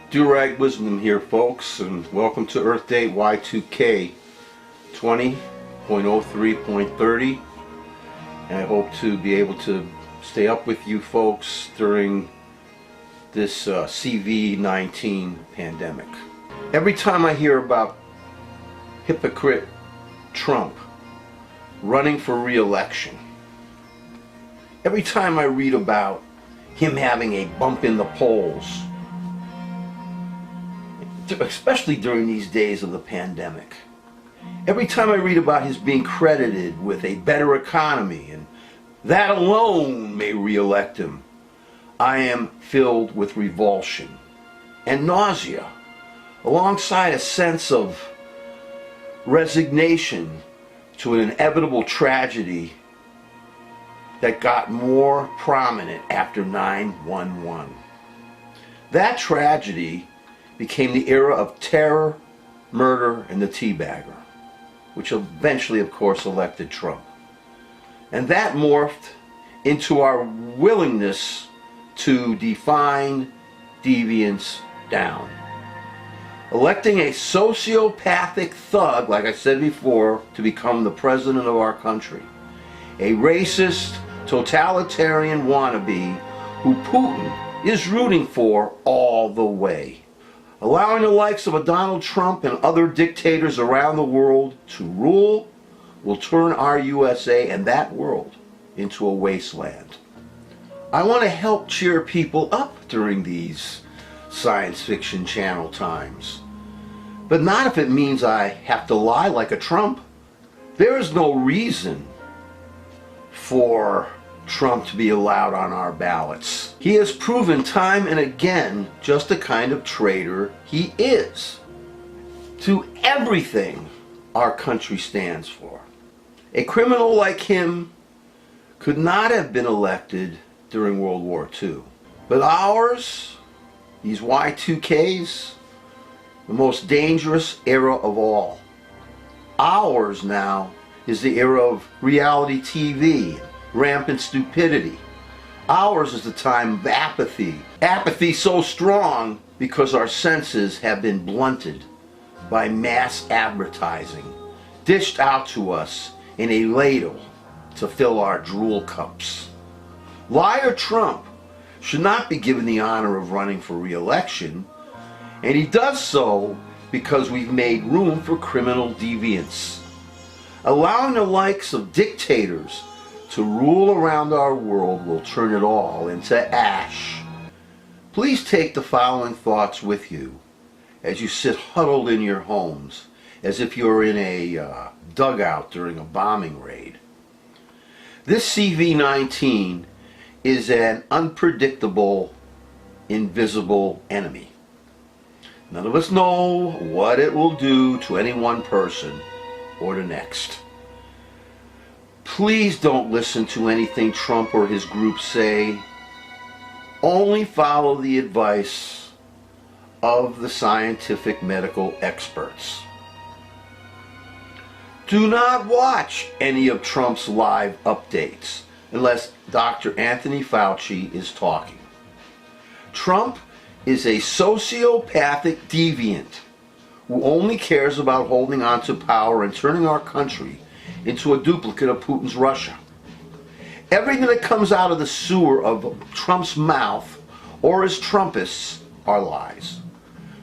Do-Rag Wisdom here, folks, and welcome to Earth Date Y2K 20.03.30. And I hope to be able to stay up with you folks during this CV-19 pandemic. Every time I hear about hypocrite Trump running for re-election, every time I read about him having a bump in the polls, especially during these days of the pandemic, every time I read about his being credited with a better economy and that alone may re-elect him, I am filled with revulsion and nausea, alongside a sense of resignation to an inevitable tragedy that got more prominent after 9/11. That tragedy became the era of terror, murder, and the teabagger, which eventually, of course, elected Trump. And that morphed into our willingness to define deviance down. Electing a sociopathic thug, like I said before, to become the president of our country. A racist, totalitarian wannabe who Putin is rooting for all the way. Allowing the likes of a Donald Trump and other dictators around the world to rule will turn our USA and that world into a wasteland. I want to help cheer people up during these science fiction channel times, but not if it means I have to lie like a Trump. There is no reason for Trump to be allowed on our ballots. He has proven time and again just the kind of traitor he is to everything our country stands for. A criminal like him could not have been elected during World War II. But ours, these Y2Ks, the most dangerous era of all. Ours now is the era of reality TV, rampant stupidity. Ours is the time of apathy. Apathy so strong because our senses have been blunted by mass advertising, dished out to us in a ladle to fill our drool cups. Liar Trump should not be given the honor of running for re-election, and he does so because we've made room for criminal deviance. Allowing the likes of dictators to rule around our world will turn it all into ash. Please take the following thoughts with you as you sit huddled in your homes as if you're in a dugout during a bombing raid. This CV-19 is an unpredictable, invisible enemy. None of us know what it will do to any one person or the next. Please don't listen to anything Trump or his group say. Only follow the advice of the scientific medical experts. Do not watch any of Trump's live updates unless Dr. Anthony Fauci is talking. Trump is a sociopathic deviant who only cares about holding on to power and turning our country into a duplicate of Putin's Russia. Everything that comes out of the sewer of Trump's mouth or his Trumpists are lies.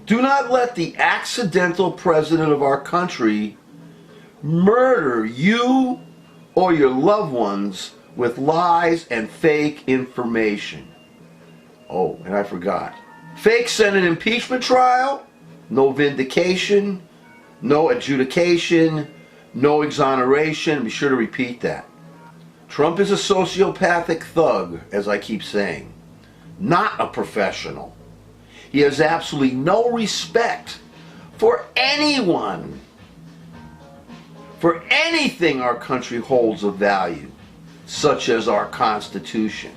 Do not let the accidental president of our country murder you or your loved ones with lies and fake information. Oh, and I forgot. Fake Senate impeachment trial, no vindication, no adjudication, no exoneration. Be sure to repeat that. Trump is a sociopathic thug, as I keep saying, not a professional. He has absolutely no respect for anyone, for anything our country holds of value, such as our Constitution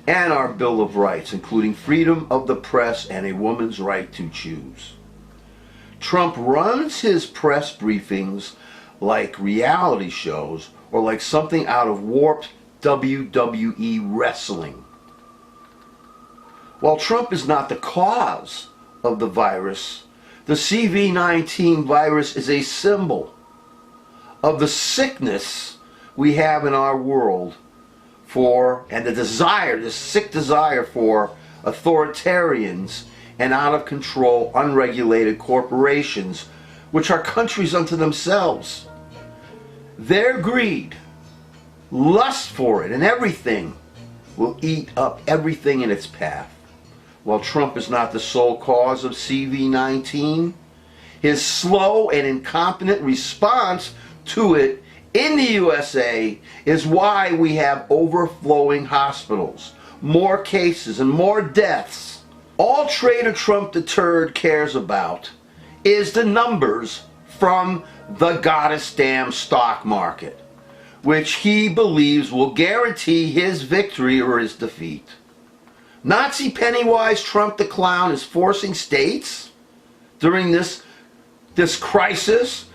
and our Bill of Rights, including freedom of the press and a woman's right to choose. Trump runs his press briefings like reality shows or like something out of warped WWE wrestling. While Trump is not the cause of the virus, the CV-19 virus is a symbol of the sickness we have in our world for, and the desire, this sick desire for authoritarians and out of control, unregulated corporations, which are countries unto themselves. Their greed, lust for it and everything, will eat up everything in its path. While Trump is not the sole cause of CV-19, his slow and incompetent response to it in the USA is why we have overflowing hospitals, more cases, and more deaths. All Trader Trump the Turd cares about is the numbers from the goddess damn stock market, which he believes will guarantee his victory or his defeat. Nazi Pennywise Trump the Clown is forcing states during this crisis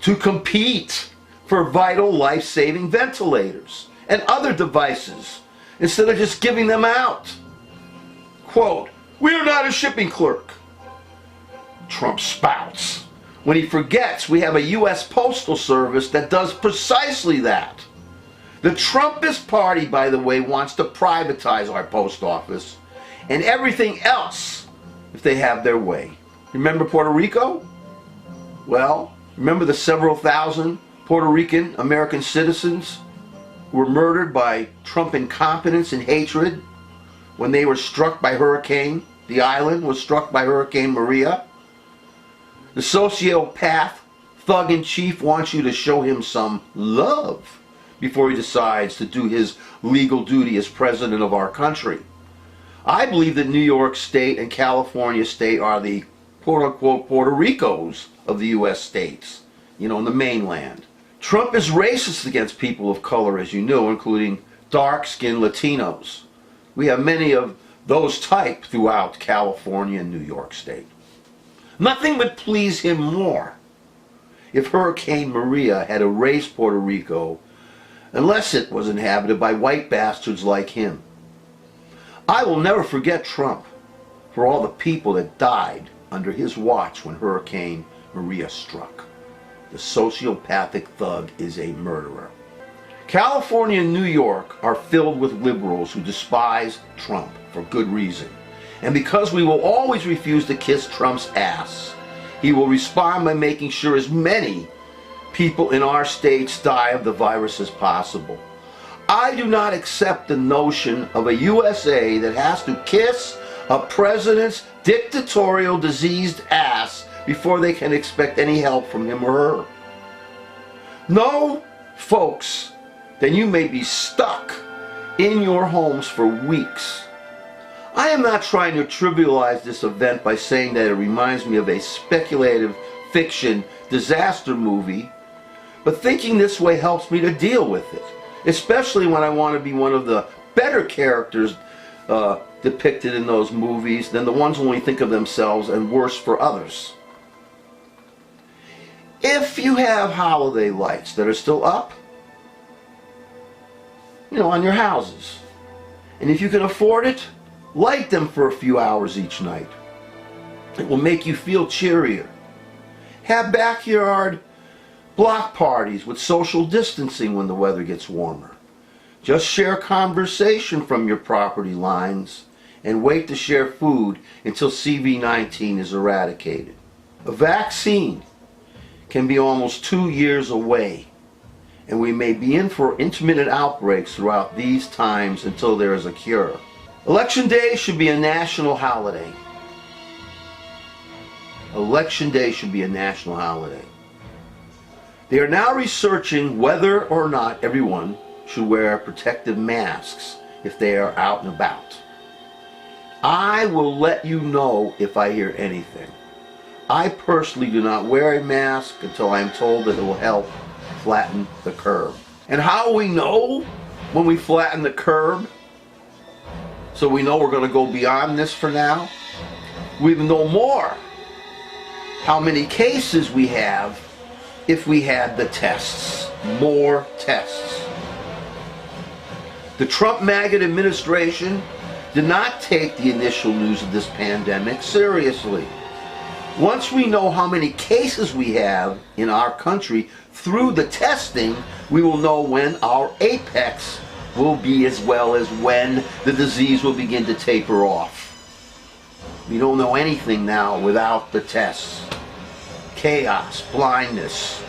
to compete for vital life-saving ventilators and other devices instead of just giving them out. Quote, "We are not a shipping clerk," Trump spouts, when he forgets we have a U.S. Postal Service that does precisely that. The Trumpist Party, by the way, wants to privatize our post office and everything else if they have their way. Remember Puerto Rico? Well, remember the several thousand Puerto Rican American citizens who were murdered by Trump incompetence and hatred when they were struck by hurricane? The island was struck by Hurricane Maria. The sociopath thug-in-chief wants you to show him some love before he decides to do his legal duty as president of our country. I believe that New York State and California State are the quote-unquote Puerto Ricos of the U.S. states, in the mainland. Trump is racist against people of color, as you know, including dark-skinned Latinos. We have many of those type throughout California and New York State. Nothing would please him more if Hurricane Maria had erased Puerto Rico, unless it was inhabited by white bastards like him. I will never forget Trump for all the people that died under his watch when Hurricane Maria struck. The sociopathic thug is a murderer. California and New York are filled with liberals who despise Trump for good reason. And because we will always refuse to kiss Trump's ass, he will respond by making sure as many people in our states die of the virus as possible. I do not accept the notion of a USA that has to kiss a president's dictatorial diseased ass before they can expect any help from him or her. No, folks, then you may be stuck in your homes for weeks. I am not trying to trivialize this event by saying that it reminds me of a speculative fiction disaster movie, but thinking this way helps me to deal with it, especially when I want to be one of the better characters depicted in those movies than the ones who only think of themselves and worse for others. If you have holiday lights that are still up, on your houses, and if you can afford it, light them for a few hours each night. It will make you feel cheerier. Have backyard block parties with social distancing when the weather gets warmer. Just share conversation from your property lines and wait to share food until CV-19 is eradicated. A vaccine can be almost 2 years away, and we may be in for intermittent outbreaks throughout these times until there is a cure. Election Day should be a national holiday. Election Day should be a national holiday. They are now researching whether or not everyone should wear protective masks if they are out and about. I will let you know if I hear anything. I personally do not wear a mask until I am told that it will help flatten the curve. And how will we know when we flatten the curve? So we know we're going to go beyond this for now. We know more how many cases we have if we had the tests. More tests. The Trump MAGA administration did not take the initial news of this pandemic seriously. Once we know how many cases we have in our country through the testing, we will know when our apex will be, as well as when the disease will begin to taper off. We don't know anything now without the tests. Chaos, blindness,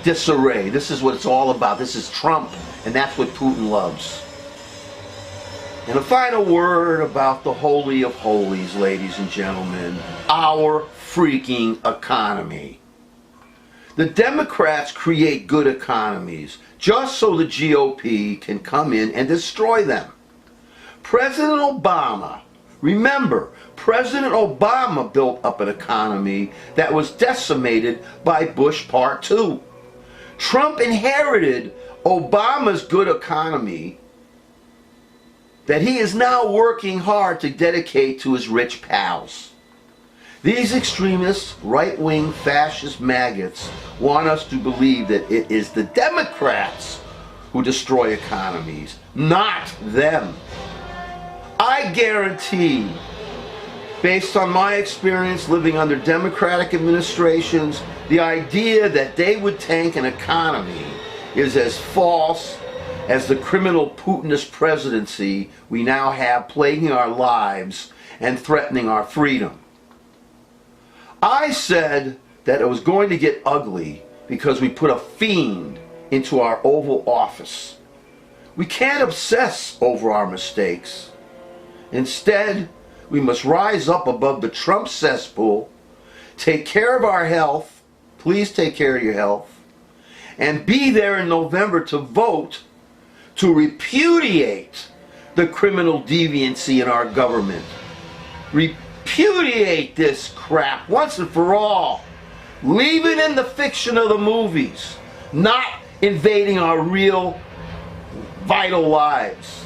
disarray. This is what it's all about. This is Trump, and that's what Putin loves. And a final word about the Holy of Holies, ladies and gentlemen, our freaking economy. The Democrats create good economies just so the GOP can come in and destroy them. President Obama, remember, President Obama built up an economy that was decimated by Bush Part 2. Trump inherited Obama's good economy that he is now working hard to dedicate to his rich pals. These extremists, right-wing, fascist maggots want us to believe that it is the Democrats who destroy economies, not them. I guarantee, based on my experience living under Democratic administrations, the idea that they would tank an economy is as false as the criminal Putinist presidency we now have plaguing our lives and threatening our freedom. I said that it was going to get ugly because we put a fiend into our Oval Office. We can't obsess over our mistakes. Instead, we must rise up above the Trump cesspool, take care of our health, please take care of your health, and be there in November to vote to repudiate the criminal deviancy in our government. Repudiate this crap once and for all. Leave it in the fiction of the movies, not invading our real vital lives.